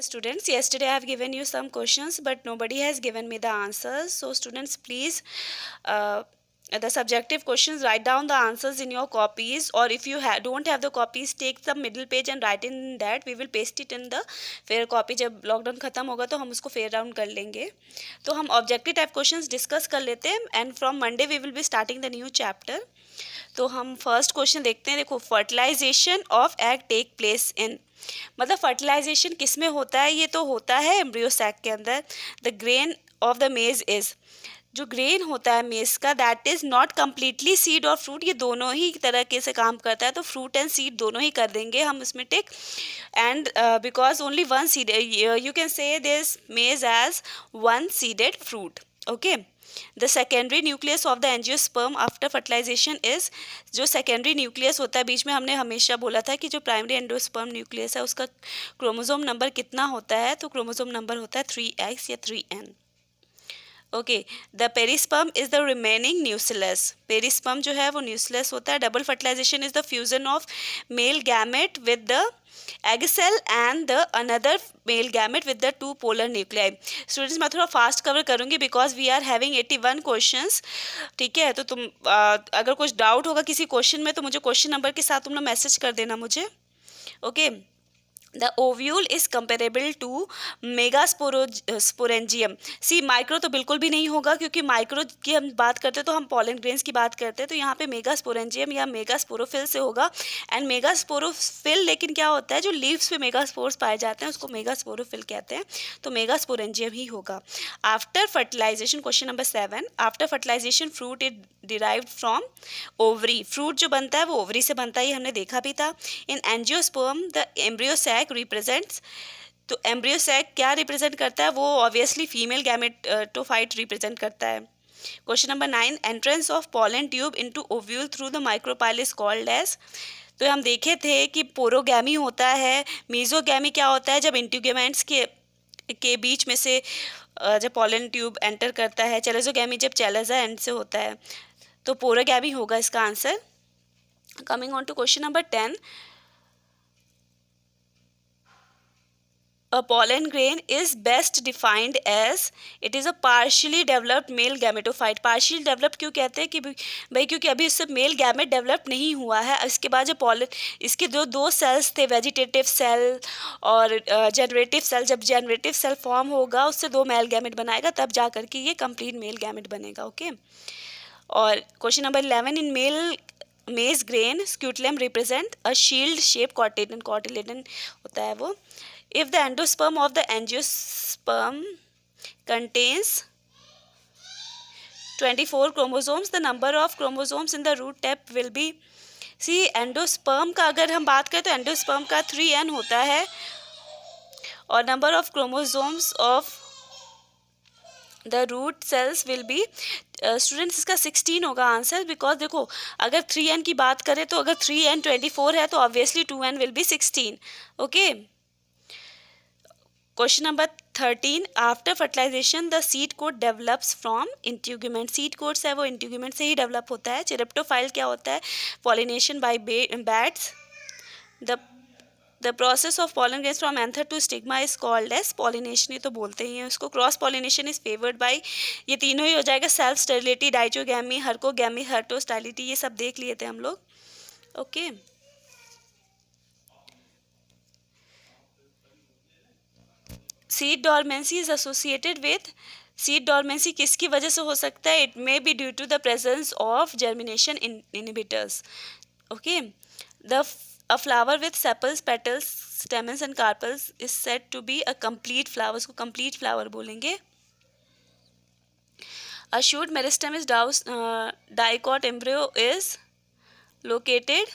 Students, yesterday I have given you some questions, but nobody has given me the answers. So students, please, uh, the subjective questions, write down the answers in your copies, or if you don't have the copies, take the middle page and write in that. We will paste it in the fair copy. जब lockdown खत्म होगा तो हम उसको fair round कर लेंगे. तो हम ऑब्जेक्टिव टाइप क्वेश्चंस डिस्कस कर लेते हैं, and from Monday we will be starting the new chapter. तो हम फर्स्ट क्वेश्चन देखते हैं. देखो, fertilization of egg take place in, मतलब फर्टिलाइजेशन किस में होता है? ये तो होता है एम्ब्रियो सैक के अंदर. द ग्रेन ऑफ द मेज इज, जो ग्रेन होता है मेज का, that is not completely seed और फ्रूट. ये दोनों ही तरीके से काम करता है, तो फ्रूट एंड सीड दोनों ही कर देंगे हम इसमें tick. And because only one seed, you can say this maize as one seeded fruit. Okay. The secondary nucleus of the angiosperm after fertilisation is, जो सेकेंडरी न्यूक्लियस होता है, बीच में हमने हमेशा बोला था कि जो प्राइमरी एंजियोस्पर्म न्यूक्लियस है उसका क्रोमोसोम नंबर कितना होता है, तो क्रोमोसोम नंबर होता है 3x या 3n. Okay. The perisperm is the remaining nucleus. Perisperm जो है वो न्यूक्लियस होता है. Double fertilization is the fusion of male gamete with the egg cell and the another male gamete with the two polar nuclei. Students, मैं थोड़ा fast cover करूँगी because we are having 81 questions. ठीक है, तो तुम अगर कुछ डाउट होगा किसी क्वेश्चन में तो मुझे क्वेश्चन नंबर के साथ तुम लोग मैसेज कर देना मुझे. Okay. The ovule is comparable to megasporangium. C micro तो बिल्कुल भी नहीं होगा, क्योंकि माइक्रो की हम बात करते हैं तो हम पॉलन ग्रेन्स की बात करते हैं, तो यहाँ पे मेगास्पोरेंजियम या मेगास्पोरोफिल से होगा. एंड मेगास्पोरोफिल, लेकिन क्या होता है, जो लीव्स पे मेगास्पोर्स पाए जाते हैं उसको मेगास्पोरोफिल कहते हैं, तो मेगास्पोरेंजियम ही होगा. After fertilization, question number 7, after fertilization fruit is derived from ovary. Fruit जो बनता है वो ओवरी से बनता है, ये हमने देखा भी था. In angiosperm the embryo sac represents, तो एम्ब्रियो सैक क्या रिप्रेजेंट करता है? वो ऑब्वियसली फीमेल गैमेटोफाइट रिप्रेजेंट करता है. Question number 9, entrance of pollen tube into ovule through the micropyle is called as. तो हम देखे थे कि पोरोगैमी होता है. मीजोगैमी क्या होता है? जब इंट्यूगेमेंट्स के बीच में से जब पॉलन ट्यूब एंटर करता है. चेलेजोगैमी जब चेलेजा एंड से होता है, तो पोरोगैमी होगा इसका answer. Coming on to question number 10, a pollen grain is best defined as it is a partially developed male gametophyte. partially developed क्यों कहते हैं कि भाई क्योंकि अभी इससे मेल गैमेट डेवलप नहीं हुआ है. इसके बाद जो पॉलन, इसके जो दो सेल्स थे, वेजिटेटिव सेल और जनरेटिव सेल, जब जनरेटिव सेल फॉर्म होगा उससे दो मेल गैमेट बनाएगा, तब जा करके ये कंप्लीट मेल गैमेट बनेगा. ओके. और question number 11, in male maize grain scutellum represent a shield shape cotyledon. Cotyledon होता है वो. If the endosperm of the angiosperm contains 24 chromosomes, the number of chromosomes in the root tip will be. See, endosperm का अगर हम बात करें तो endosperm का 3n होता है, और number of chromosomes of the root cells will be, students इसका 16 होगा आंसर. बिकॉज देखो, अगर 3n की बात करें तो अगर 3n 24 है तो obviously 2n will be 16. Okay. Question number 13, after fertilisation the seed coat develops from integument. Seed coats है वो इंट्यूगमेंट से ही डेवलप होता है. चिरेप्टोफाइल क्या होता है? Pollination by bats. The process of pollen grains from anther to stigma is called as pollination. ये तो बोलते ही हैं उसको. Cross pollination is favoured by, ये तीनों ही हो जाएगा. सेल्फ स्टेरिलिटी, डाइचोगैमी, हर्कोगैमी, हर्टोस्टाइलिटी, ये सब देख लिए थे हम लोग. Okay. Seed dormancy is associated with, seed dormancy किसकी वजह से हो सकता है? It may be due to the presence of germination inhibitors. Okay. The a flower with sepals, petals, stamens and carpels is said to be a complete flower. उसको complete flower बोलेंगे. A shoot meristem is dicot embryo is located,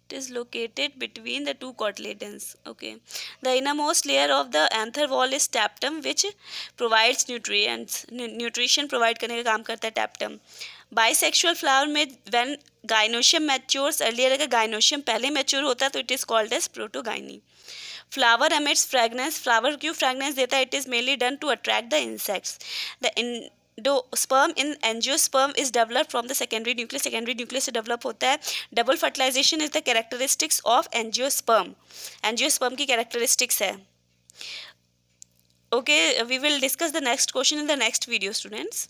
it is located between the two cotyledons. Okay. The innermost layer of the anther wall is tapetum which provides nutrition provide करने का काम करता है tapetum. Bisexual flower में when gynoecium matures, earlier अगर gynoecium पहले mature होता है तो it is called as protogyny. Flower emits fragrance. flower क्यों fragrance देता है? It is mainly done to attract the insects. The sperm in angiosperm is developed from the secondary nucleus से develop होता है. Double fertilization is the characteristics of angiosperm की characteristics है. Okay, we will discuss the next question in the next video, students.